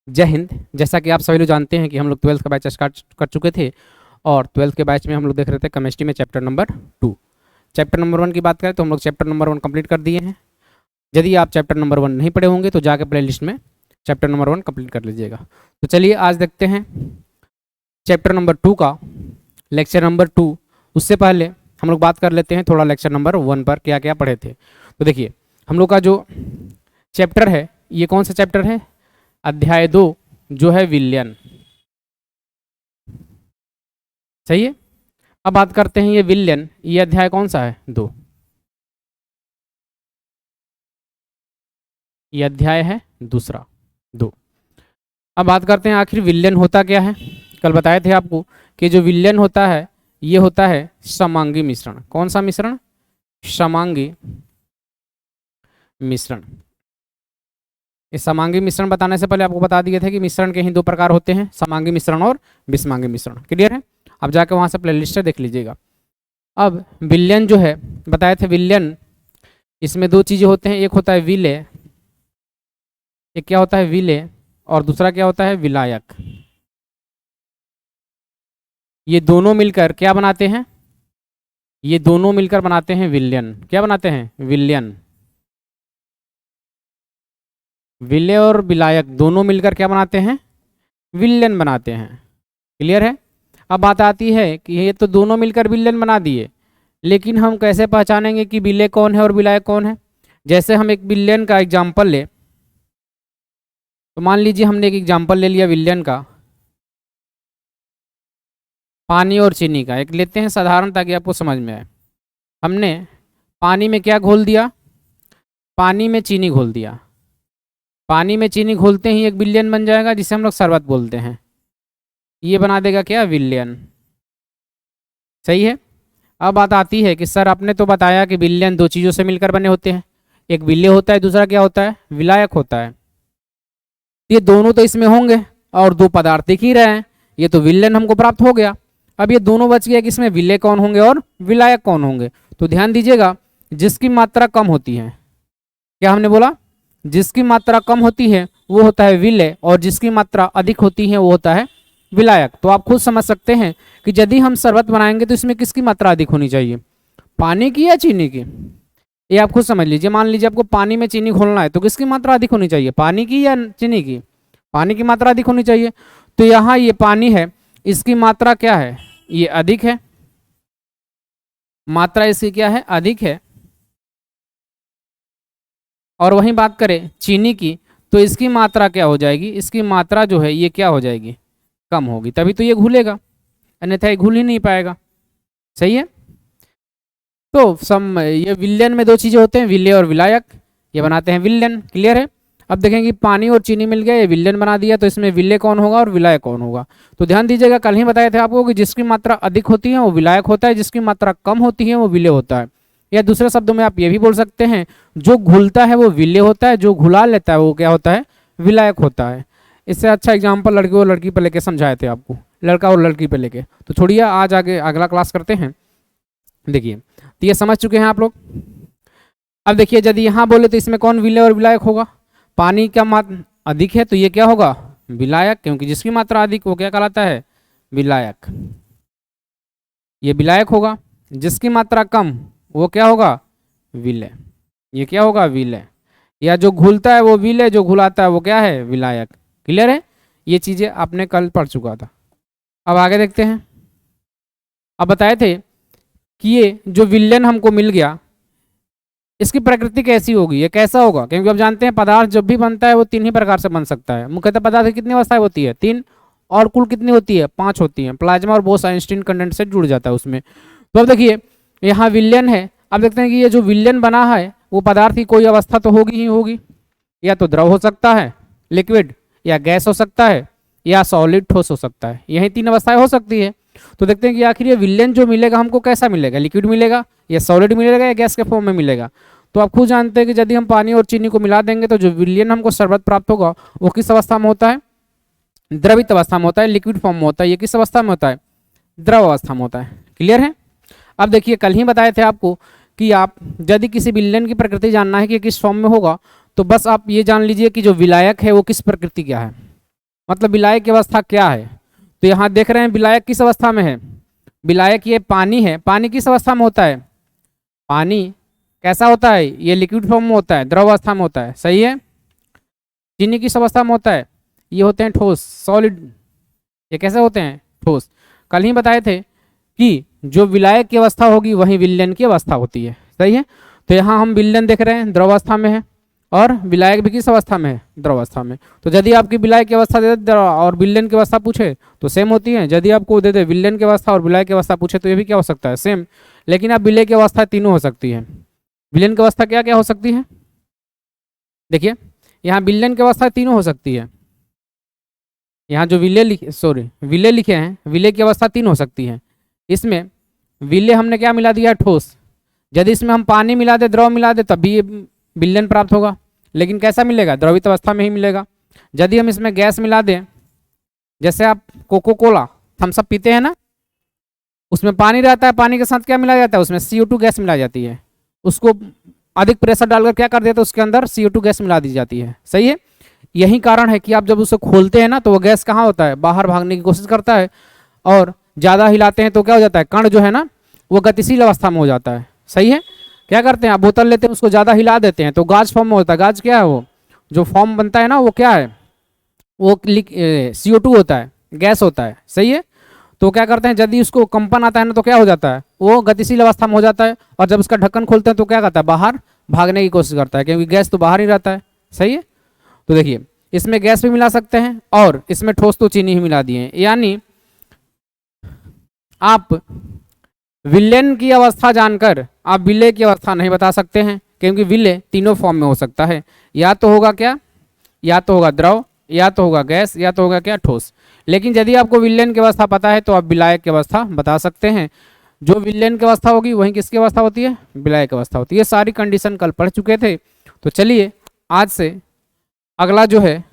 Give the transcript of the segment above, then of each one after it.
जय हिंद। जैसा कि आप सभी लोग जानते हैं कि हम लोग 12th का बैच स्टार्ट कर चुके थे और 12th के बैच में हम लोग देख रहे थे केमिस्ट्री में चैप्टर नंबर 2। चैप्टर नंबर 1 की बात करें तो हम लोग चैप्टर नंबर 1 कंप्लीट कर दिए हैं। यदि आप चैप्टर नंबर 1 नहीं पढ़े होंगे तो जाकर प्ले लिस्ट में चैप्टर नंबर 1 कंप्लीट कर लीजिएगा। तो चलिए आज देखते हैं चैप्टर नंबर 2 का लेक्चर नंबर 2। उससे पहले हम लोग बात कर लेते हैं थोड़ा लेक्चर नंबर 1 पर क्या क्या पढ़े थे। तो देखिए हम लोग का जो चैप्टर है ये कौन सा चैप्टर है, अध्याय 2 जो है विलयन। सही है। अब बात करते हैं ये विलयन, ये अध्याय कौन सा है, 2। ये अध्याय है दूसरा, 2। अब बात करते हैं आखिर विलयन होता क्या है। कल बताए थे आपको कि जो विलयन होता है ये होता है समांगी मिश्रण। कौन सा मिश्रण, समांगी मिश्रण। इस समांगी मिश्रण बताने से पहले आपको बता दिए थे कि मिश्रण के ही 2 प्रकार होते हैं, समांगी मिश्रण और विषमांगी मिश्रण। क्लियर है। अब जाकर वहां से प्लेलिस्ट देख लीजिएगा। अब विलयन जो है बताए थे, विलयन इसमें 2 चीजें होते हैं, एक होता है विलय, एक क्या होता है विलय, और दूसरा क्या होता है विलायक। ये दोनों मिलकर क्या बनाते हैं, ये दोनों मिलकर बनाते हैं विलयन। क्या बनाते हैं, विलयन। विलय और विलायक दोनों मिलकर क्या बनाते हैं, विलयन बनाते हैं। क्लियर है। अब बात आती है कि ये तो दोनों मिलकर विलयन बना दिए, लेकिन हम कैसे पहचानेंगे कि विलय कौन है और विलायक कौन है। जैसे हम एक विलयन का एग्जाम्पल ले, तो मान लीजिए हमने एक एग्जाम्पल ले लिया विलयन का, पानी और चीनी का एक लेते हैं साधारण, ताकि आपको समझ में आए। हमने पानी में क्या घोल दिया, पानी में चीनी घोल दिया। पानी में चीनी घोलते ही एक विलयन बन जाएगा जिसे हम लोग शरबत बोलते हैं। ये बना देगा क्या, विलयन। सही है। अब बात आती है कि सर आपने तो बताया कि विलयन 2 चीज़ों से मिलकर बने होते हैं, एक विलय होता है, दूसरा क्या होता है, विलायक होता है। ये दोनों तो इसमें होंगे और 2 पदार्थ दिख ही रहे हैं, ये तो विलयन हमको प्राप्त हो गया। अब ये दोनों बच गया कि इसमें विलय कौन होंगे और विलायक कौन होंगे। तो ध्यान दीजिएगा, जिसकी मात्रा कम होती है, क्या हमने बोला, जिसकी मात्रा कम होती है वो होता है विलय, और जिसकी मात्रा अधिक होती है वो होता है विलायक। तो आप खुद समझ सकते हैं कि यदि हम शरबत बनाएंगे तो इसमें किसकी मात्रा अधिक होनी चाहिए, पानी की या चीनी की। ये आप खुद समझ लीजिए। मान लीजिए आपको पानी में चीनी घोलना है तो किसकी मात्रा अधिक होनी चाहिए, पानी की या चीनी की, पानी की मात्रा अधिक होनी चाहिए। तो यहाँ ये पानी है, इसकी मात्रा क्या है, ये अधिक है, मात्रा इसकी क्या है, अधिक है। और वहीं बात करें चीनी की तो इसकी मात्रा क्या हो जाएगी, इसकी मात्रा जो है ये क्या हो जाएगी, कम होगी, तभी तो ये घुलेगा, अन्यथा ये घुल ही नहीं पाएगा। सही है। तो ये विलयन में 2 चीजें होते हैं, विलय और विलायक, ये बनाते हैं विलयन। क्लियर है। अब देखेंगे पानी और चीनी मिल गया, ये विलयन बना दिया, तो इसमें विलय कौन होगा और विलायक कौन होगा। तो ध्यान दीजिएगा, कल ही बताए थे आपको कि जिसकी मात्रा अधिक होती है वो विलायक होता है, जिसकी मात्रा कम होती है वो विलय होता है। या दूसरे शब्दों में आप ये भी बोल सकते हैं, जो घुलता है वो विलय होता है, जो घुला लेता है वो क्या होता है, विलायक होता है। इससे अच्छा एग्जाम्पल लड़के और लड़की पे लेके समझाए थे आपको, लड़का और लड़की पे लेके। तो छोड़िए, आज आगे अगला क्लास करते हैं। देखिए तो ये समझ चुके हैं आप लोग। अब देखिए यदि यहाँ बोले तो इसमें कौन विलय और विलायक होगा, पानी का मात्रा अधिक है तो ये क्या होगा, विलायक, क्योंकि जिसकी मात्रा अधिक वो क्या कहलाता है, विलायक, ये विलायक होगा। जिसकी मात्रा कम वो क्या होगा, विलय, ये क्या होगा, विलय। या जो घुलता है वो विलय, जो घुलाता है वो क्या है, विलायक। क्लियर है। ये चीजें आपने कल पढ़ चुका था। अब आगे देखते हैं। अब बताए थे कि ये जो विलयन हमको मिल गया इसकी प्रकृति कैसी होगी, ये कैसा होगा, क्योंकि आप जानते हैं पदार्थ जब भी बनता है वो 3 ही प्रकार से बन सकता है। मुख्यतः पदार्थ की कितनी अवस्थाएं होती है, 3, और कुल कितनी होती है, 5 होती है। प्लाज्मा और बोस-आइंस्टीन कंडेंसेट जुड़ जाता है उसमें। तो अब देखिए यहाँ विलयन है। अब देखते हैं कि ये जो विलयन बना है वो पदार्थ की कोई अवस्था तो होगी ही होगी, या तो द्रव हो सकता है, लिक्विड, या गैस हो सकता है, या सॉलिड ठोस हो सकता है। यही 3 अवस्थाएं हो सकती है। तो देखते हैं कि आखिर ये विलयन जो मिलेगा हमको कैसा मिलेगा, लिक्विड मिलेगा, या सॉलिड मिलेगा, या गैस के फॉर्म में मिलेगा। तो आप खुद जानते हैं कि यदि हम पानी और चीनी को मिला देंगे तो जो विलयन हमको शरबत प्राप्त होगा वो किस अवस्था में होता है, द्रवित अवस्था में होता है, लिक्विड फॉर्म में होता है। ये किस अवस्था में होता है, द्रव अवस्था में होता है। क्लियर है। अब देखिए कल ही बताए थे आपको कि आप यदि किसी विलयन की प्रकृति जानना है कि किस फॉर्म में होगा, तो बस आप ये जान लीजिए कि जो विलायक है वो किस प्रकृति का है। मतलब विलायक की अवस्था क्या है। तो यहाँ देख रहे हैं विलायक किस अवस्था में है, विलायक ये पानी है, पानी किस अवस्था में होता है, पानी कैसा होता है, ये लिक्विड फॉर्म में होता है, द्रव अवस्था में होता है, सही है। चीनी किस अवस्था में होता है, ये होते हैं ठोस, सॉलिड, ये कैसे होते हैं, ठोस। कल ही बताए थे कि जो विलायक की अवस्था होगी वही विलयन की अवस्था होती है, सही है। तो यहाँ हम विलयन देख रहे हैं द्रवावस्था में है, और विलायक भी किस अवस्था में है, द्रवावस्था में। तो यदि आपकी विलायक की अवस्था दे दे और विलयन की अवस्था पूछे तो सेम होती है, यदि आपको दे दे विलयन की अवस्था और विलायक की अवस्था पूछे तो ये भी क्या हो सकता है, सेम। लेकिन अब विलय की अवस्था तीनों हो सकती है। विलयन की अवस्था क्या क्या हो सकती है, देखिए यहाँ विलयन की अवस्था तीनों हो सकती है। यहाँ जो विलय लिखे हैं, विलय की अवस्था तीन हो सकती है। इसमें विलय हमने क्या मिला दिया, ठोस। यदि इसमें हम पानी मिला दे, द्रव मिला दे, तब भी ये विलयन प्राप्त होगा, लेकिन कैसा मिलेगा, द्रवित अवस्था में ही मिलेगा। यदि हम इसमें गैस मिला दें, जैसे आप कोको कोला थम्सअप पीते हैं ना, उसमें पानी रहता है, पानी के साथ क्या मिलाया जाता है, उसमें CO2 गैस मिलाई जाती है। उसको अधिक प्रेशर डालकर क्या कर देते हैं, उसके अंदर CO2 गैस मिला दी जाती है, सही है। यही कारण है कि आप जब उसे खोलते हैं ना तो वो गैस कहाँ होता है, बाहर भागने की कोशिश करता है, और ज़्यादा हिलाते हैं तो क्या हो जाता है, कण जो है ना वो गतिशील अवस्था में हो जाता है, सही है। क्या करते हैं, आप बोतल लेते हैं, उसको ज़्यादा हिला देते हैं तो गाज फॉर्म में होता है। गाज क्या है, वो जो फॉर्म बनता है ना वो क्या है, वो CO2 होता है, गैस होता है, सही है। तो क्या करते हैं, यदि उसको कंपन आता है ना तो क्या हो जाता है, वो गतिशील अवस्था में हो जाता है, और जब उसका ढक्कन खोलते हैं तो क्या करता है, बाहर भागने की कोशिश करता है, क्योंकि गैस तो बाहर ही रहता है, सही है। तो देखिए इसमें गैस भी मिला सकते हैं, और इसमें ठोस तो चीनी ही मिला दिए हैं। यानी आप विलयन की अवस्था जानकर आप विलय की अवस्था नहीं बता सकते हैं, क्योंकि विलय तीनों फॉर्म में हो सकता है। या तो होगा क्या, या तो होगा द्रव, या तो होगा गैस, या तो होगा क्या, ठोस। लेकिन यदि आपको विलयन की अवस्था पता है तो आप विलायक की अवस्था बता सकते हैं। जो विलयन की अवस्था होगी वहीं किसकी अवस्था होती है, विलायक की अवस्था होती है। ये सारी कंडीशन कल पढ़ चुके थे। तो चलिए आज से अगला जो है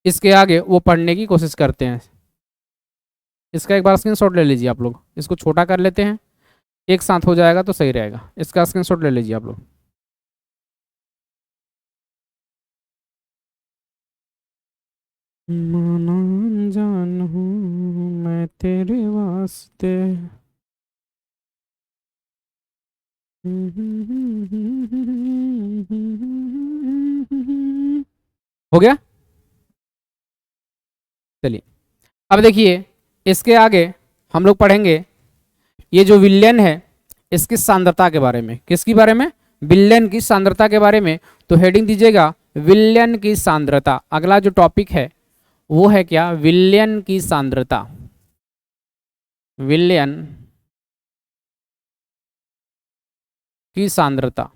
इसके आगे वो पढ़ने की कोशिश करते हैं। इसका एक बार स्क्रीनशॉट ले लीजिए आप लोग, इसको छोटा कर लेते हैं, एक साथ हो जाएगा तो सही रहेगा। इसका स्क्रीनशॉट ले लीजिए आप लोग। माना जान हूँ मैं तेरे वास्ते। हो गया, चलिए अब देखिए इसके आगे हम लोग पढ़ेंगे ये जो विलयन है इसकी सांद्रता के बारे में। किसके बारे में, विलयन की सांद्रता के बारे में। तो हेडिंग दीजिएगा विलयन की सांद्रता। अगला जो टॉपिक है वो है क्या, विलयन की सांद्रता। विलयन की सांद्रता,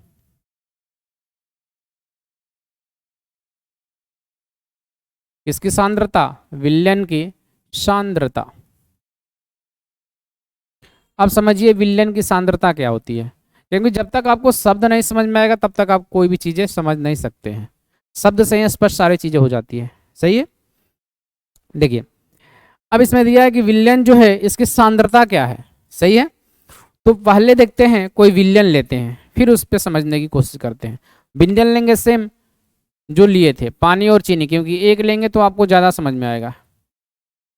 किसकी सांद्रता, विलयन की सांद्रता। अब समझिए विलयन की सांद्रता क्या होती है, क्योंकि जब तक आपको शब्द नहीं समझ में आएगा तब तक आप कोई भी चीज़ें समझ नहीं सकते हैं। शब्द से ही स्पष्ट सारी चीज़ें हो जाती है, सही है। देखिए अब इसमें दिया है कि विलयन जो है इसकी सांद्रता क्या है, सही है। तो पहले देखते हैं, कोई विलयन लेते हैं फिर उस पर समझने की कोशिश करते हैं। विलयन लेंगे सेम जो लिए थे, पानी और चीनी, क्योंकि एक लेंगे तो आपको ज़्यादा समझ में आएगा।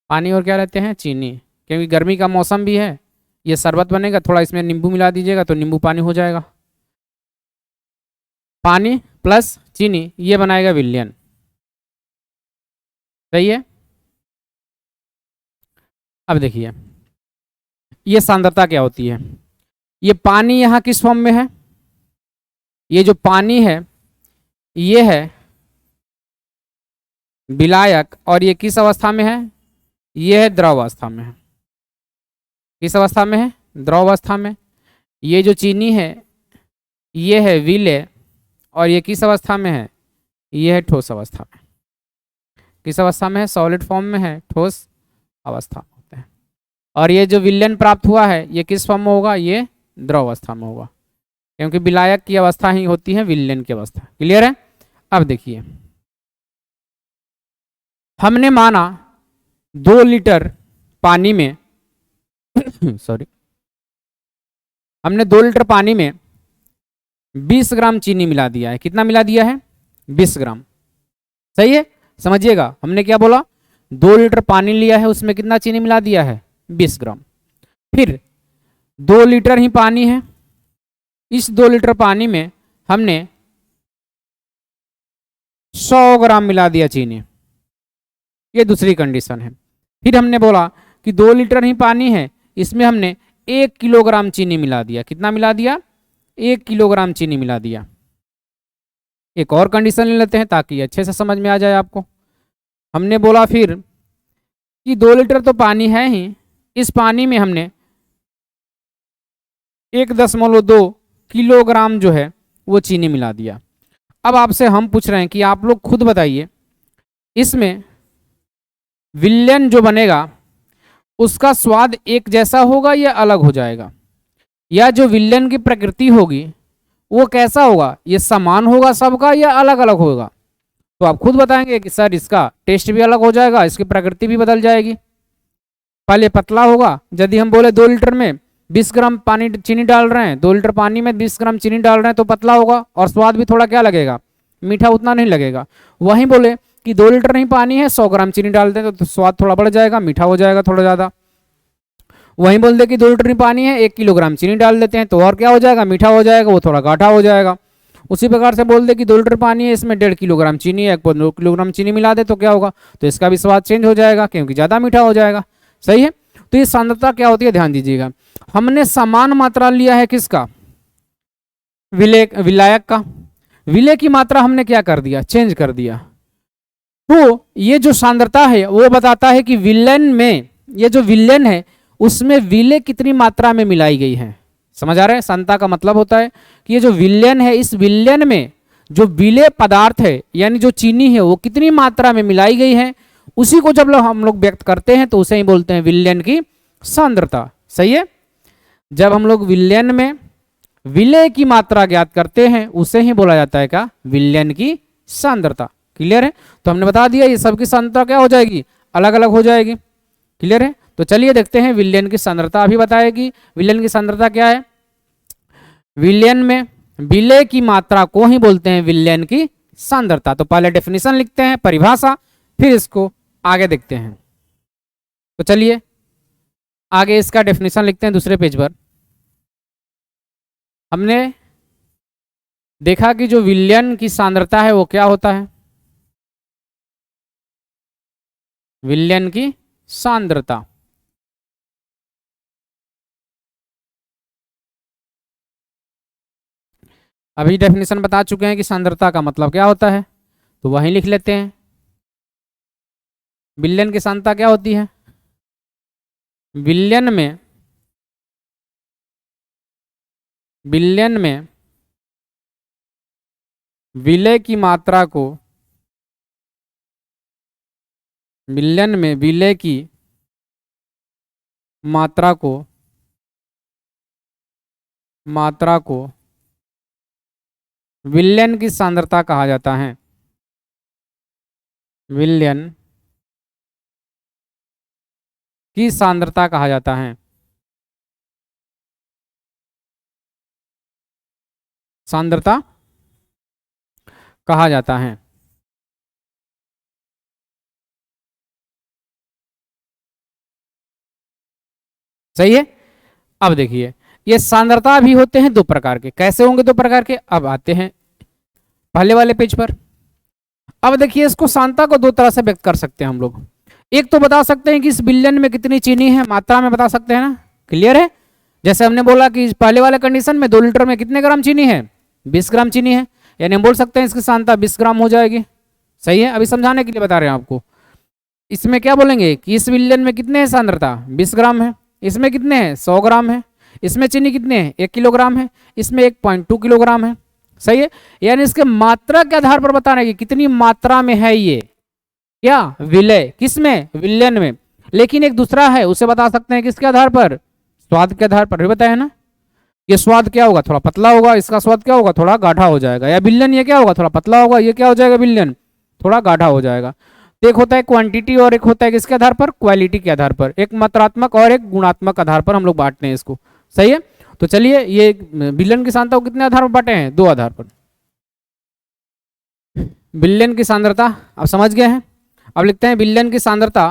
पानी और क्या लेते हैं, चीनी, क्योंकि गर्मी का मौसम भी है। ये शरबत बनेगा, थोड़ा इसमें नींबू मिला दीजिएगा तो नींबू पानी हो जाएगा। पानी प्लस चीनी ये बनाएगा विलयन, सही है। अब देखिए ये सांद्रता क्या होती है। ये पानी यहाँ किस फॉर्म में है, ये जो पानी है ये है विलायक, और ये किस अवस्था में है, ये है द्रव अवस्था में है। किस अवस्था में है, द्रव अवस्था में। ये जो चीनी है ये है विलय, और ये किस अवस्था में है, ये है ठोस अवस्था में। किस अवस्था में है, सॉलिड फॉर्म में है, ठोस अवस्था में होते हैं। और ये जो विलयन प्राप्त हुआ है ये किस फॉर्म में होगा, ये द्रव अवस्था में होगा, क्योंकि विलायक की अवस्था ही होती है विलयन की अवस्था। क्लियर है। अब देखिए हमने माना 2 लीटर पानी में सॉरी, हमने 2 लीटर पानी में 20 ग्राम चीनी मिला दिया है। कितना मिला दिया है, 20 ग्राम, सही है। समझिएगा हमने क्या बोला, 2 लीटर पानी लिया है, उसमें कितना चीनी मिला दिया है? 20 ग्राम। फिर 2 लीटर ही पानी है, इस 2 लीटर पानी में हमने 100 ग्राम मिला दिया चीनी, ये दूसरी कंडीशन है। फिर हमने बोला कि 2 लीटर ही पानी है, इसमें हमने 1 किलोग्राम चीनी मिला दिया। कितना मिला दिया? 1 किलोग्राम चीनी मिला दिया। एक और कंडीशन ले लेते हैं ताकि अच्छे से समझ में आ जाए आपको। हमने बोला फिर कि 2 लीटर तो पानी है ही, इस पानी में हमने 1.2 किलोग्राम जो है वो चीनी मिला दिया। अब आपसे हम पूछ रहे हैं कि आप लोग खुद बताइए, इसमें विलयन जो बनेगा उसका स्वाद एक जैसा होगा या अलग हो जाएगा? या जो विलयन की प्रकृति होगी वो कैसा होगा? ये समान होगा सबका या अलग अलग होगा? तो आप खुद बताएंगे कि सर इसका टेस्ट भी अलग हो जाएगा, इसकी प्रकृति भी बदल जाएगी। पहले पतला होगा, यदि हम बोले 2 लीटर में 20 ग्राम पानी चीनी डाल रहे हैं, 2 लीटर पानी में 20 ग्राम चीनी डाल रहे हैं तो पतला होगा और स्वाद भी थोड़ा क्या लगेगा? मीठा उतना नहीं लगेगा। वहीं बोले कि 2 लीटर नहीं पानी है, 100 ग्राम चीनी डाल दें तो स्वाद थोड़ा बढ़ जाएगा, मीठा हो जाएगा थोड़ा ज़्यादा। वहीं बोल दे कि 2 लीटर नहीं पानी है, 1 किलोग्राम चीनी डाल देते हैं तो और क्या हो जाएगा? मीठा हो जाएगा, वो थोड़ा गाढ़ा हो जाएगा। उसी प्रकार से बोल दे कि 2 लीटर पानी है, इसमें 1.5 किलोग्राम चीनी है, 2 किलोग्राम चीनी मिला दे तो क्या होगा? तो इसका भी स्वाद चेंज हो जाएगा क्योंकि ज़्यादा मीठा हो जाएगा। सही है। तो ये सांद्रता क्या होती है ध्यान दीजिएगा। हमने समान मात्रा लिया है किसका? विलायक का। विलय की मात्रा हमने क्या कर दिया? चेंज कर दिया। तो ये जो सांद्रता है वो बताता है कि विलयन में, ये जो विलयन है उसमें विलय कितनी मात्रा में मिलाई गई है। समझ आ रहा है? सांद्रता का मतलब होता है कि ये जो विलयन है, इस विलयन में जो विलय पदार्थ है यानी जो चीनी है वो कितनी मात्रा में मिलाई गई है, उसी को जब हम लोग व्यक्त करते हैं तो उसे ही बोलते हैं विलयन की सांद्रता। सही है। जब हम लोग विलयन में विलय की मात्रा ज्ञात करते हैं उसे ही बोला जाता है क्या? विलयन की सांद्रता। क्लियर है? तो हमने बता दिया ये सबकी सांद्रता क्या हो जाएगी? अलग अलग हो जाएगी। क्लियर है? तो चलिए देखते हैं विलयन की सांद्रता अभी बताएगी। विलयन की सांद्रता क्या है? विलयन में विलय की मात्रा को ही बोलते हैं विलयन की सांद्रता। तो पहले डेफिनेशन लिखते हैं, परिभाषा, फिर इसको आगे देखते हैं। तो चलिए आगे इसका डेफिनेशन लिखते हैं दूसरे पेज पर। हमने देखा कि जो विलयन की सांद्रता है वो क्या होता है? विलयन की सांद्रता अभी डेफिनेशन बता चुके हैं कि सांद्रता का मतलब क्या होता है, तो वहीं लिख लेते हैं। विलयन की सांद्रता क्या होती है? विलयन में विलय की मात्रा को, विलयन में विलय की मात्रा को विलयन की सांद्रता कहा जाता है। विलयन की सांद्रता कहा जाता है। सांद्रता कहा जाता है। सही है। अब देखिए ये सांद्रता भी होते हैं 2 प्रकार के। कैसे होंगे 2 प्रकार के? अब आते हैं पहले वाले पेज पर। अब देखिए इसको सांद्रता को 2 तरह से व्यक्त कर सकते हैं हम लोग। एक तो बता सकते हैं कि इस विलयन में कितनी चीनी है, मात्रा में बता सकते हैं ना। क्लियर है? जैसे हमने बोला कि पहले वाले कंडीशन में 2 लीटर में कितने ग्राम चीनी है? 20 ग्राम चीनी है, यानी हम बोल सकते हैं इसकी सांद्रता 20 ग्राम हो जाएगी। सही है। अभी समझाने के लिए बता रहे हैं आपको। इसमें क्या बोलेंगे कि इस विलयन में कितने हैं सांद्रता? 20 ग्राम है। इसमें कितने हैं? 100 ग्राम है। इसमें चीनी कितने हैं? 1 किलोग्राम है। इसमें 1.2 किलोग्राम है। सही है। यानी इसके मात्रा के आधार पर बताना कि कितनी मात्रा में है ये क्या? विलय। किसमें? विलयन में। लेकिन एक दूसरा है, उसे बता सकते हैं किसके आधार पर? स्वाद के आधार पर। भी बताया ना, ये स्वाद क्या होगा? थोड़ा पतला होगा। इसका स्वाद क्या होगा? थोड़ा गाढ़ा हो जाएगा। या विलयन ये क्या होगा? थोड़ा पतला होगा। ये क्या हो जाएगा? विलयन थोड़ा गाढ़ा हो जाएगा। तो एक होता है क्वांटिटी और एक होता है किसके आधार पर? क्वालिटी के आधार पर। एक मात्रात्मक और एक गुणात्मक आधार पर हम लोग बांटते हैं इसको। सही है। तो चलिए ये विलयन की सांद्रता को कितने आधार पर बांटे हैं? 2 आधार पर। विलयन की सांद्रता आप समझ गए हैं। अब लिखते हैं विलयन की सांद्रता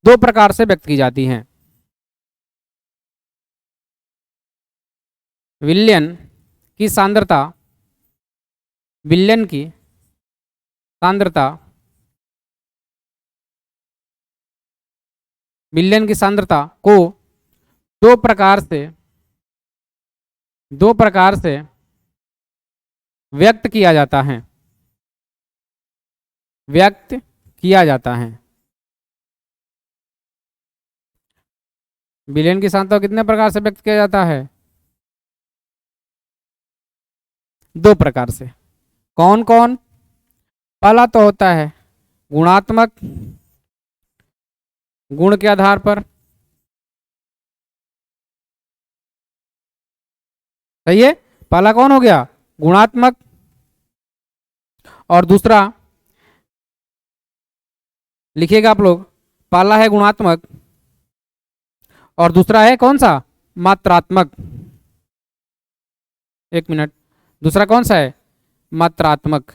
दो प्रकार से व्यक्त की जाती है। विलयन की सांद्रता, विलयन की सांद्रता, विलयन की सांद्रता को दो प्रकार से, दो प्रकार से व्यक्त किया जाता है, व्यक्त किया जाता है। विलयन की सांद्रता को कितने प्रकार से व्यक्त किया जाता है? दो प्रकार से। कौन कौन? पहला तो होता है गुणात्मक, गुण के आधार पर, सही है। पहला कौन हो गया? गुणात्मक। और दूसरा लिखिएगा आप लोग, पहला है गुणात्मक और दूसरा है कौन सा? मात्रात्मक। एक मिनट, दूसरा कौन सा है? मात्रात्मक,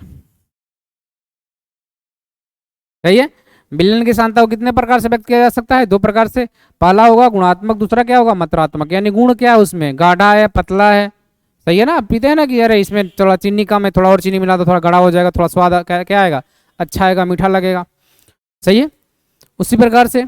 सही है। विलयन की सांद्रता को कितने प्रकार से व्यक्त किया जा सकता है? दो प्रकार से। पहला होगा गुणात्मक, दूसरा क्या होगा? मात्रात्मक। यानी गुण क्या है उसमें? गाढ़ा है, पतला है, सही है ना। पीते हैं ना कि अरे इसमें थोड़ा चीनी कम है, थोड़ा और चीनी मिला तो थोड़ा गाढ़ा हो जाएगा, थोड़ा स्वाद क्या आएगा? अच्छा आएगा, मीठा लगेगा, सही है। उसी प्रकार से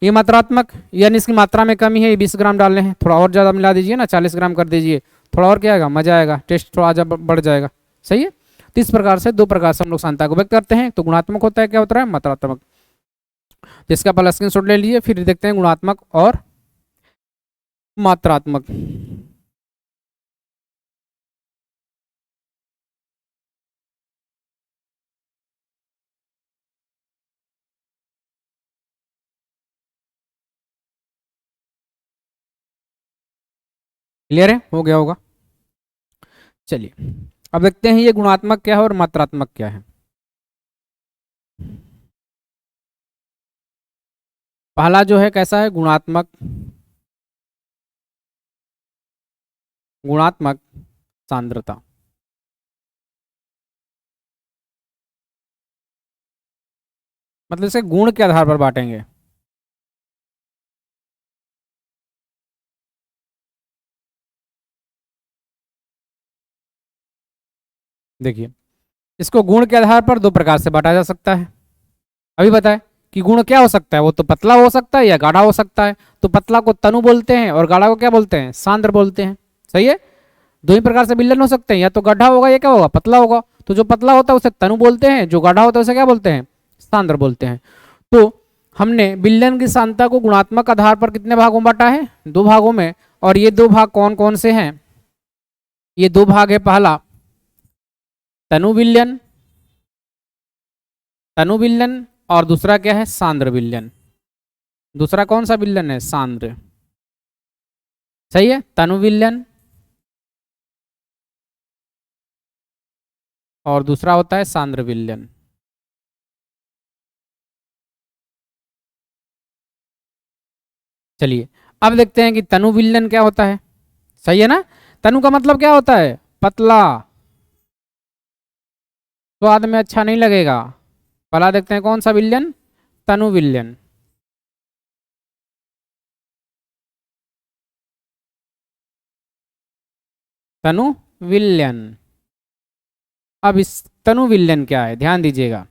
ये मात्रात्मक, यानी इसकी मात्रा में कमी है, ये 20 ग्राम डालने हैं, थोड़ा और ज़्यादा मिला दीजिए ना, 40 ग्राम कर दीजिए, थोड़ा और क्या आएगा? मजा आएगा, टेस्ट थोड़ा बढ़ जाएगा, सही है। तो इस प्रकार से दो प्रकार से हम लोग सांद्रता को व्यक्त करते हैं। तो गुणात्मक होता है, क्या होता है? मात्रात्मक। जिसका पहला स्क्रीनशॉट ले लीजिए, फिर देखते हैं गुणात्मक और मात्रात्मक। क्लियर है? हो गया होगा। चलिए अब देखते हैं ये गुणात्मक क्या है और मात्रात्मक क्या है। पहला जो है कैसा है? गुणात्मक, गुणात्मक सांद्रता। मतलब इसे गुण के आधार पर बांटेंगे। देखिए, इसको गुण के आधार पर दो प्रकार से बांटा जा सकता है। अभी बताए कि गुण क्या हो सकता है? वो तो पतला हो सकता है या गाढ़ा हो सकता है। तो पतला को तनु बोलते हैं और गाढ़ा को क्या बोलते हैं? सांद्र बोलते हैं, सही है। दो ही प्रकार से विलयन हो सकते हैं, या तो गड्ढा होगा या क्या होगा? पतला होगा। तो जो पतला होता है उसे तनु बोलते हैं, जो गाढ़ा होता है उसे क्या बोलते हैं? सांद्र बोलते हैं। तो हमने विलयन की सांद्रता को गुणात्मक आधार पर कितने भागों में बांटा है? दो भागों में। और ये दो भाग कौन कौन से हैं? ये दो भाग है, पहला तनु विलयन, तनु विलयन, और दूसरा क्या है? सांद्र विलयन। दूसरा कौन सा विलयन है? सांद्र, सही है। तनु विलयन और दूसरा होता है सांद्र विलयन। चलिए अब देखते हैं कि तनु विलयन क्या होता है, सही है ना। तनु का मतलब क्या होता है? पतला, स्वाद में अच्छा नहीं लगेगा। पहला देखते हैं कौन सा विलयन? तनु विलयन। तनु विलयन। अब इस तनु विलयन क्या है, ध्यान दीजिएगा।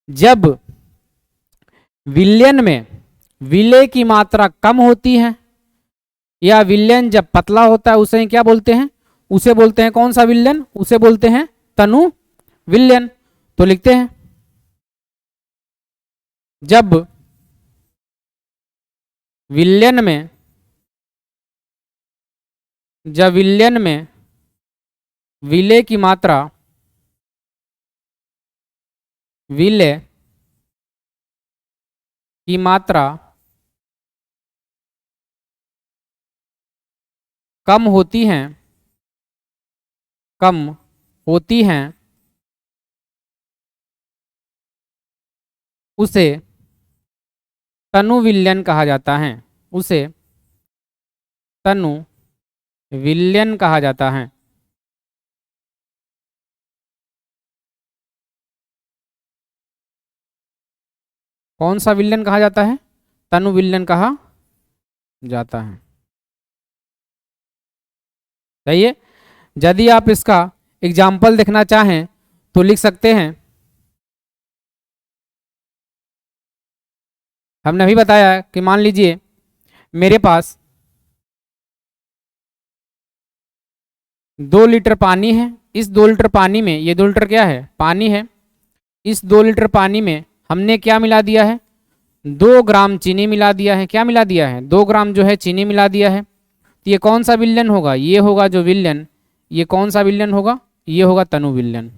जब विलयन में विलेय की मात्रा कम होती है, या विलयन जब पतला होता है, उसे क्या बोलते हैं? उसे बोलते हैं कौन सा विलयन? उसे बोलते हैं तनु विलयन। तो लिखते हैं, जब विलयन में, जब विलयन में विलेय की मात्रा, विलेय की मात्रा कम होती हैं, कम होती हैं, उसे तनु विलयन कहा जाता है। उसे तनु विलयन कहा जाता है। कौन सा विलयन कहा जाता है? तनु विलयन कहा जाता है। सही है। यदि आप इसका एग्जाम्पल देखना चाहें तो लिख सकते हैं, हमने अभी बताया कि मान लीजिए मेरे पास 2 लीटर पानी है। इस 2 लीटर पानी में, ये 2 लीटर क्या है? पानी है। इस 2 लीटर पानी में हमने क्या मिला दिया है? 2 ग्राम चीनी मिला दिया है। क्या मिला दिया है? 2 ग्राम जो है चीनी मिला दिया है। तो ये कौन सा विलयन होगा? ये होगा जो विलयन, ये कौन सा विलयन होगा? ये होगा तनु विलयन।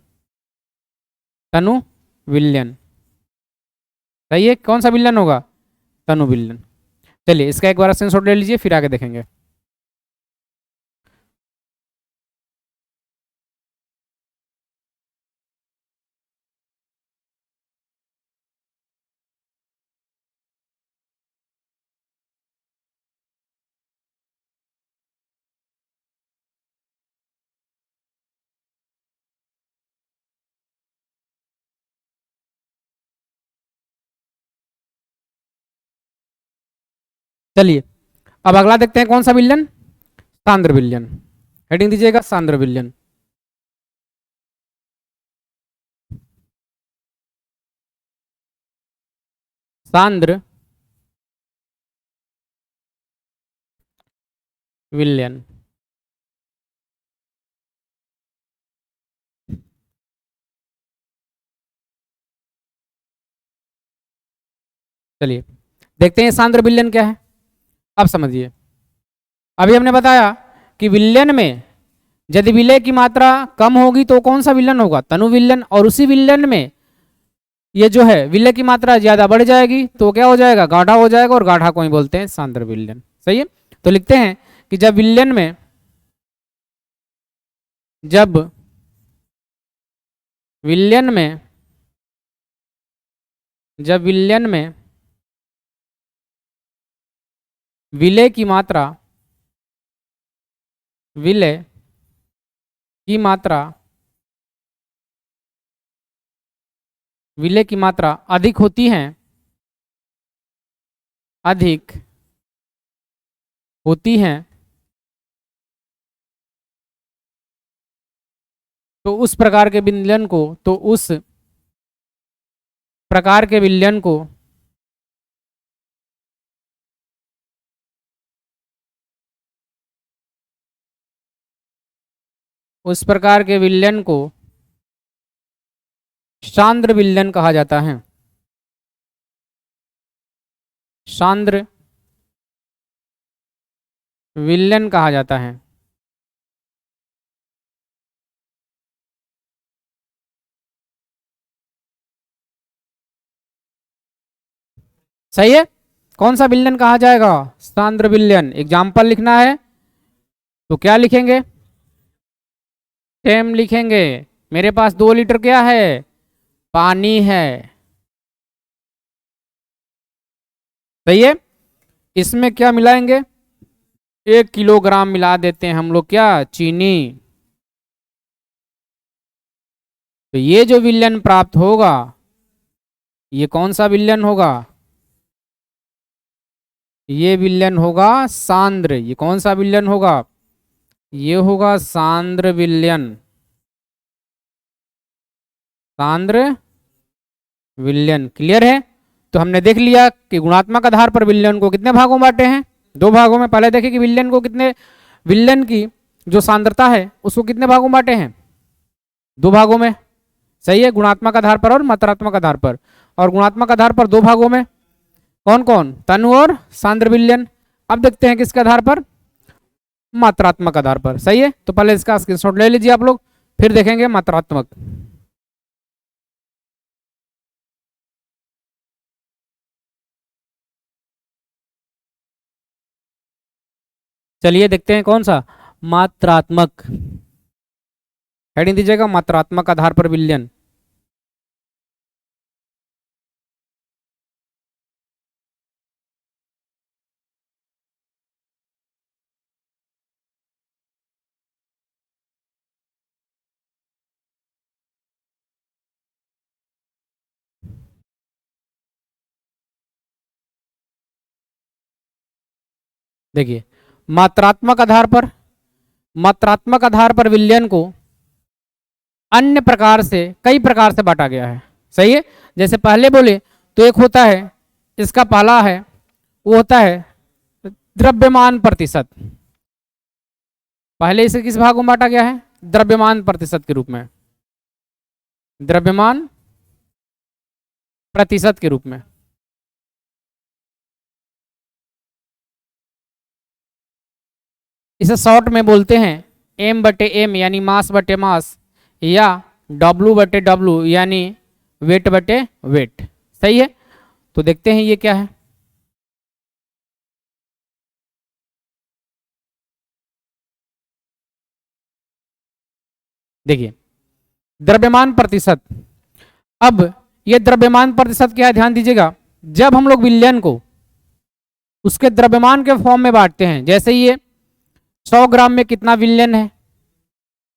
तनु विलयन। सही है। कौन सा विलयन होगा? तनु विलयन। चलिए इसका एक बार स्क्रीनशॉट ले लीजिए, फिर आगे देखेंगे। चलिए अब अगला देखते हैं कौन सा विलयन? सांद्र विलयन। हेडिंग दीजिएगा सांद्र विलयन। सांद्र विलयन। चलिए देखते हैं सांद्र विलयन क्या है। अब समझिए, अभी हमने बताया कि विलयन में यदि विलय की मात्रा कम होगी तो कौन सा विलयन होगा? तनु विलयन। और उसी विलयन में ये जो है विलय की मात्रा ज्यादा बढ़ जाएगी तो क्या हो जाएगा? गाढ़ा हो जाएगा, और गाढ़ा को ही बोलते हैं सांद्र विलयन। सही है। तो लिखते हैं कि जब विलयन में, जब विलयन में, जब विलयन में विलय की मात्रा, विलय की मात्रा, विलय की मात्रा अधिक होती है, अधिक होती है, तो उस प्रकार के विलयन को, तो उस प्रकार के विलयन को उस प्रकार के विलयन को सांद्र विलयन कहा जाता है। सांद्र विलयन कहा जाता है। सही है। कौन सा विलयन कहा जाएगा? सांद्र विलयन। एग्जाम्पल लिखना है तो क्या लिखेंगे? सेम लिखेंगे। मेरे पास 2 लीटर क्या है? पानी है। सही है। इसमें क्या मिलाएंगे? 1 किलोग्राम मिला देते हैं हम लोग, क्या? चीनी। तो ये जो विलयन प्राप्त होगा, ये कौन सा विलयन होगा? ये विलयन होगा सांद्र। ये कौन सा विलयन होगा? ये होगा सांद्र विलयन। सांद्र विलयन। क्लियर है। तो हमने देख लिया कि गुणात्मक आधार पर विलयन को कितने भागों में बांटे हैं? 2 भागों में। पहले देखे कि विलयन को कितने, विलयन की जो सांद्रता है उसको कितने भागों में बांटे हैं? 2 भागों में। सही है। गुणात्मक आधार पर और मात्रात्मक आधार पर। और गुणात्मक आधार पर 2 भागों में कौन कौन? तनु और सांद्र विलयन। अब देखते हैं किसके आधार पर? मात्रात्मक आधार पर। सही है। तो पहले इसका स्क्रीनशॉट ले लीजिए आप लोग, फिर देखेंगे मात्रात्मक। चलिए देखते हैं कौन सा? मात्रात्मक। हेडिंग दीजिएगा मात्रात्मक आधार पर विलयन। देखिए, मात्रात्मक आधार पर विलयन को अन्य प्रकार से, कई प्रकार से बांटा गया है। सही है। जैसे पहले बोले तो एक होता है, इसका पहला है वो होता है द्रव्यमान प्रतिशत। पहले इसे किस भाग में बांटा गया है? द्रव्यमान प्रतिशत के रूप में, द्रव्यमान प्रतिशत के रूप में। इसे शॉर्ट में बोलते हैं M/M यानी मास बटे मास, या W/W यानी वेट बटे वेट। सही है। तो देखते हैं ये क्या है। देखिए, द्रव्यमान प्रतिशत। अब ये द्रव्यमान प्रतिशत क्या है, ध्यान दीजिएगा। जब हम लोग विलयन को उसके द्रव्यमान के फॉर्म में बांटते हैं, जैसे ये 100 ग्राम में कितना विलयन है,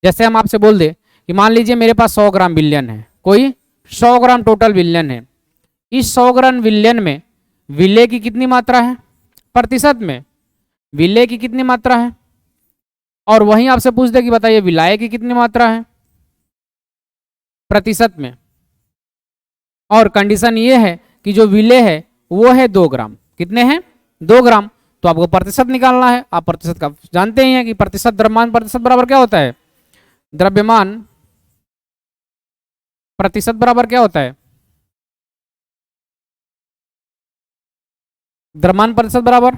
जैसे हम आपसे बोल दे कि मान लीजिए मेरे पास 100 ग्राम विलयन है, कोई 100 ग्राम टोटल विलयन है। इस 100 ग्राम विलयन में विलय की कितनी मात्रा है? प्रतिशत में विलय की कितनी मात्रा है? और वहीं आपसे पूछ दे कि बताइए विलाय की कितनी मात्रा है प्रतिशत में। और कंडीशन ये है कि जो विलय है वो है 2 ग्राम। कितने हैं? 2 ग्राम। तो आपको प्रतिशत निकालना है। आप प्रतिशत का जानते ही हैं कि प्रतिशत द्रव्यमान प्रतिशत बराबर क्या होता है? द्रव्यमान प्रतिशत बराबर क्या होता है? द्रव्यमान प्रतिशत बराबर,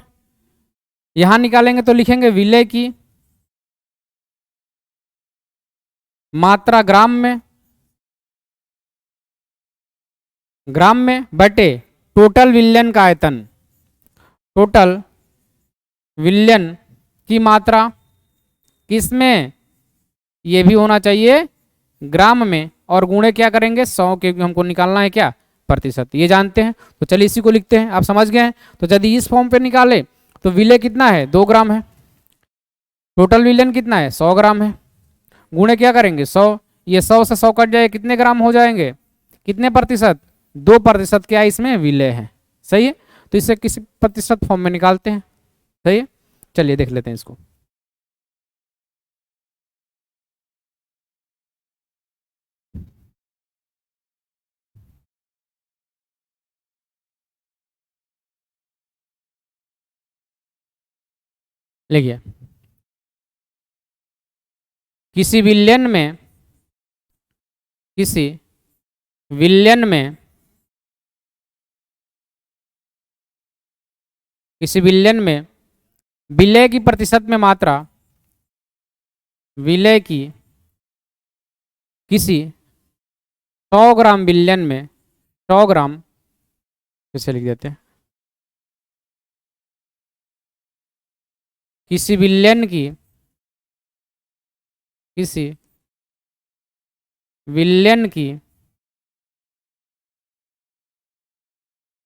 यहां निकालेंगे तो लिखेंगे विलय की मात्रा ग्राम में बटे टोटल विलयन का आयतन। टोटल विलयन की मात्रा किसमें? ये भी होना चाहिए ग्राम में, और गुणे क्या करेंगे? 100 के, हमको निकालना है क्या? प्रतिशत। ये जानते हैं। तो चलिए इसी को लिखते हैं। आप समझ गए हैं। तो यदि इस फॉर्म पे निकाले तो विलय कितना है? 2 ग्राम है। टोटल विलयन कितना है? 100 ग्राम है। गुणे क्या करेंगे? 100। ये 100 से 100 कट जाए, कितने ग्राम हो जाएंगे? कितने प्रतिशत? 2% क्या इसमें विलय है। सही है। तो इसे किसी प्रतिशत फॉर्म में निकालते हैं। सही है। चलिए देख लेते हैं इसको। लिखिए, किसी विलयन में किसी विलयन में किसी विलयन में विलय की प्रतिशत में मात्रा, विलय की किसी 100 ग्राम विलयन में, 100 ग्राम कैसे लिख देते हैं, किसी विलयन की किसी विलयन की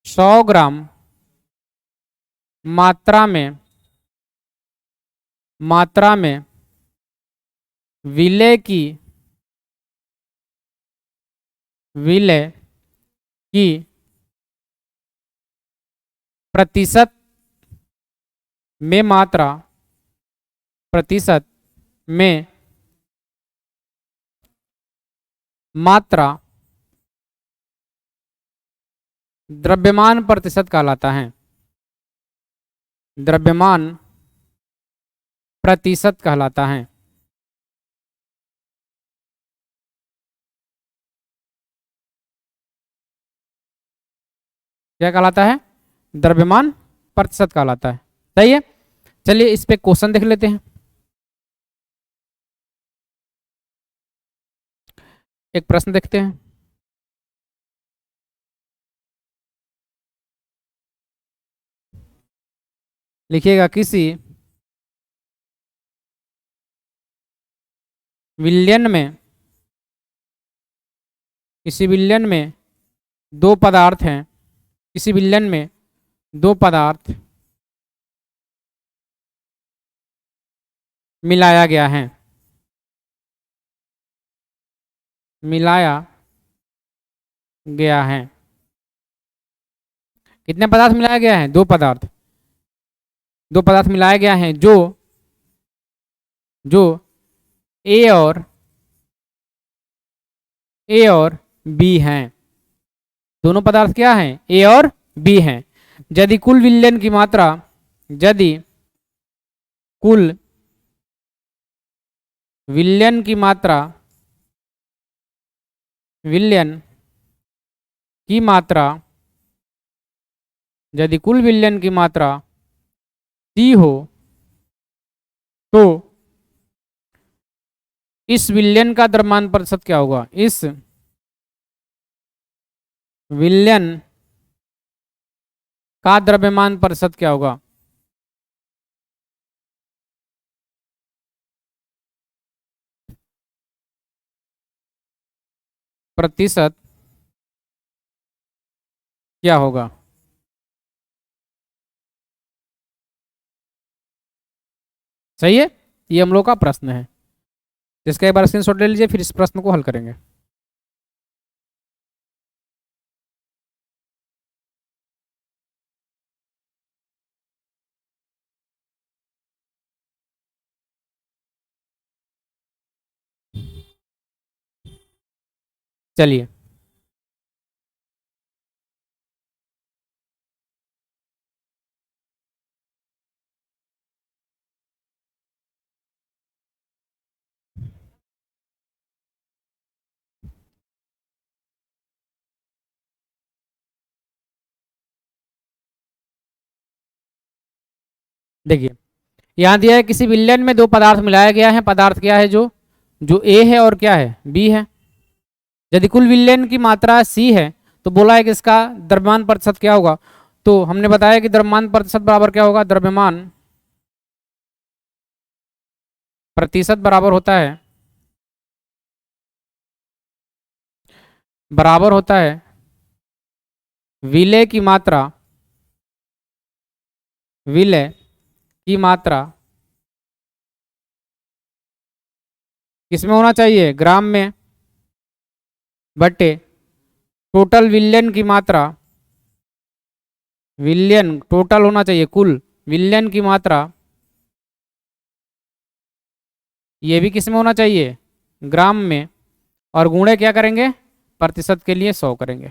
100 ग्राम मात्रा में विलय की प्रतिशत में मात्रा, प्रतिशत में मात्रा द्रव्यमान प्रतिशत कहलाता है। द्रव्यमान प्रतिशत कहलाता है। क्या कहलाता है? द्रव्यमान प्रतिशत कहलाता है। सही है। चलिए इस पे क्वेश्चन देख लेते हैं। एक प्रश्न देखते हैं। लिखिएगा, किसी विलयन में दो पदार्थ हैं। किसी विलयन में दो पदार्थ मिलाया गया है। मिलाया गया है। कितने पदार्थ मिलाया गया है? 2 पदार्थ। दो पदार्थ मिलाया गया है जो जो ए और बी हैं। दोनों पदार्थ क्या हैं? ए और बी हैं। यदि कुल विलयन की मात्रा यदि कुल विलयन की मात्रा विलयन की मात्रा यदि कुल विलयन की मात्रा सी हो तो इस विलयन का द्रव्यमान प्रतिशत क्या होगा? इस विलयन का द्रव्यमान प्रतिशत क्या होगा? प्रतिशत क्या होगा? सही है, ये हम लोग का प्रश्न है, जिसका एक बार स्क्रीनशॉट ले लीजिए, फिर इस प्रश्न को हल करेंगे। चलिए, देखिए यहां दिया है किसी विलयन में दो पदार्थ मिलाया गया है। पदार्थ क्या है? जो जो ए है और क्या है? बी है। यदि कुल विलयन की मात्रा सी है तो बोला है कि इसका द्रव्यमान प्रतिशत क्या होगा। तो हमने बताया कि द्रव्यमान प्रतिशत बराबर क्या होगा? द्रव्यमान प्रतिशत बराबर होता है विलय की मात्रा विलय की मात्रा किसमें होना चाहिए? ग्राम में, बटे टोटल विलयन की मात्रा। विलयन टोटल होना चाहिए, कुल विलयन की मात्रा ये भी किसमें होना चाहिए? ग्राम में। और गुणे क्या करेंगे? प्रतिशत के लिए 100 करेंगे।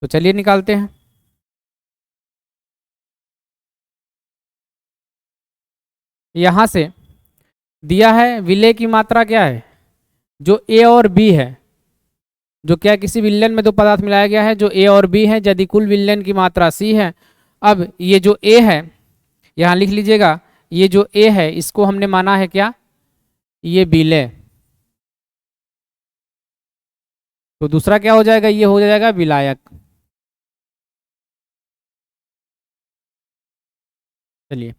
तो चलिए निकालते हैं। यहां से दिया है विलय की मात्रा क्या है? जो ए और बी है, जो क्या किसी विलयन में दो पदार्थ मिलाया गया है जो ए और बी है, यदि कुल विलयन की मात्रा सी है। अब ये जो ए है, यहां लिख लीजिएगा, ये जो ए है इसको हमने माना है क्या? ये विलय। तो दूसरा क्या हो जाएगा? ये हो जाएगा विलायक। चलिए,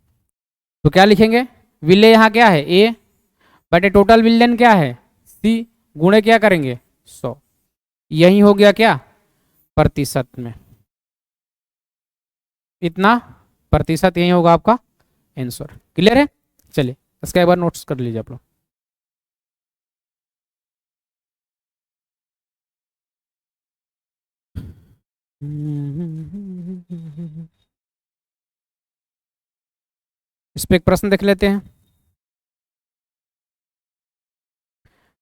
तो क्या लिखेंगे? विलय यहाँ क्या है? ए, बटे टोटल विलयन क्या है? सी, गुणे क्या करेंगे? 100। यही हो गया क्या? प्रतिशत में इतना प्रतिशत, यही होगा आपका आंसर। क्लियर है? चलिए, इसका एक बार नोट्स कर लीजिए आप लोग। इस पे एक प्रश्न देख लेते हैं।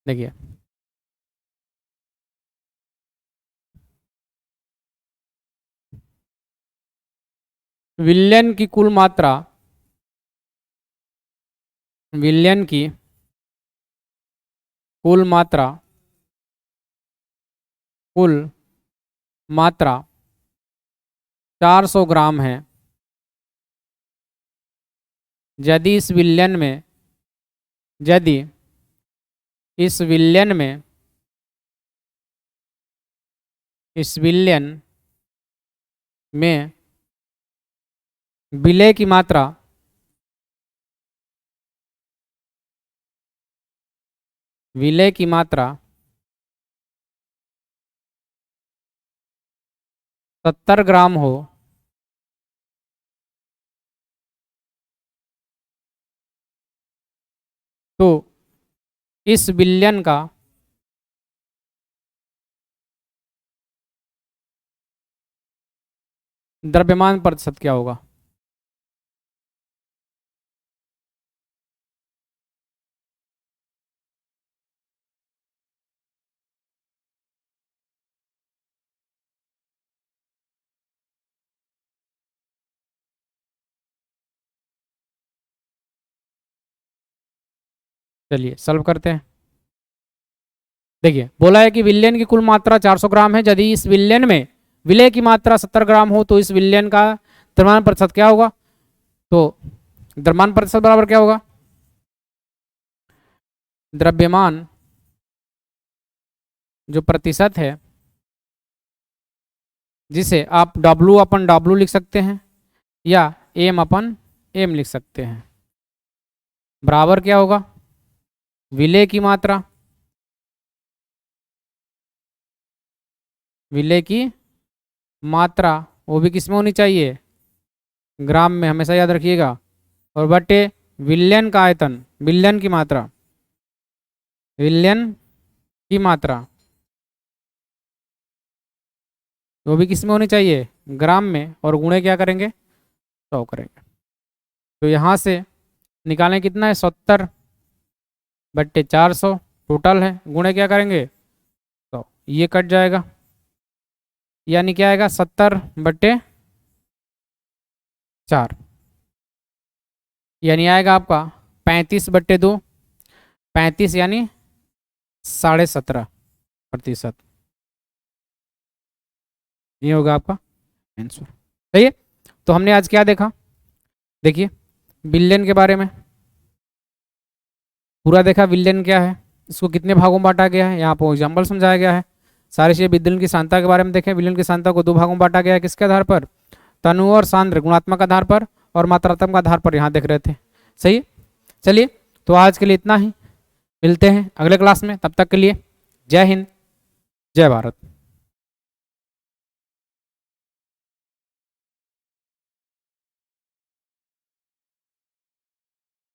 देखिए, विलयन की कुल मात्रा, विलयन की कुल मात्रा, कुल मात्रा 400 ग्राम है। यदि इस विलयन में यदि इस विलयन में इस विलयन में विलय की मात्रा विलय की मात्रा 70 ग्राम हो तो इस विलयन का द्रव्यमान प्रतिशत क्या होगा? चलिए सॉल्व करते हैं। देखिए बोला है कि विलयन की कुल मात्रा 400 ग्राम है। यदि इस विलयन में विलय की मात्रा 70 ग्राम हो तो इस विलयन का द्रव्यमान प्रतिशत क्या होगा? तो द्रव्यमान प्रतिशत बराबर क्या होगा? द्रव्यमान जो प्रतिशत है, जिसे आप W अपन W लिख सकते हैं या M अपन M लिख सकते हैं, बराबर क्या होगा? विलय की मात्रा, विलय की मात्रा वो भी किस में होनी चाहिए? ग्राम में, हमेशा याद रखिएगा। और बटे विलयन का आयतन, विलयन की मात्रा, विलयन की मात्रा वो भी किस में होनी चाहिए? ग्राम में। और गुणे क्या करेंगे? 100 करेंगे। तो यहाँ से निकालें कितना है? 70 बट्टे 400 टोटल है, गुणे क्या करेंगे? तो ये कट जाएगा, यानी क्या आएगा? 70 बट्टे 4, यानी आएगा आपका 35 बट्टे 2, 35 यानी 17.5%। ये होगा आपका आंसर। सही है। तो हमने आज क्या देखा? देखिए विलयन के बारे में पूरा देखा। विलयन क्या है, इसको कितने भागों में बांटा गया है, यहाँ पर एग्जाम्पल समझाया गया है। सारी चीजें विलयन की सांद्रता के बारे में देखें। विलयन की सांद्रता को 2 भागों में बांटा गया है। किसके आधार पर? तनु और सांद्र गुणात्मक आधार पर और मात्रात्मक आधार पर, यहाँ देख रहे थे। सही है। चलिए तो आज के लिए इतना ही, मिलते हैं अगले क्लास में। तब तक के लिए जय हिंद, जय भारत।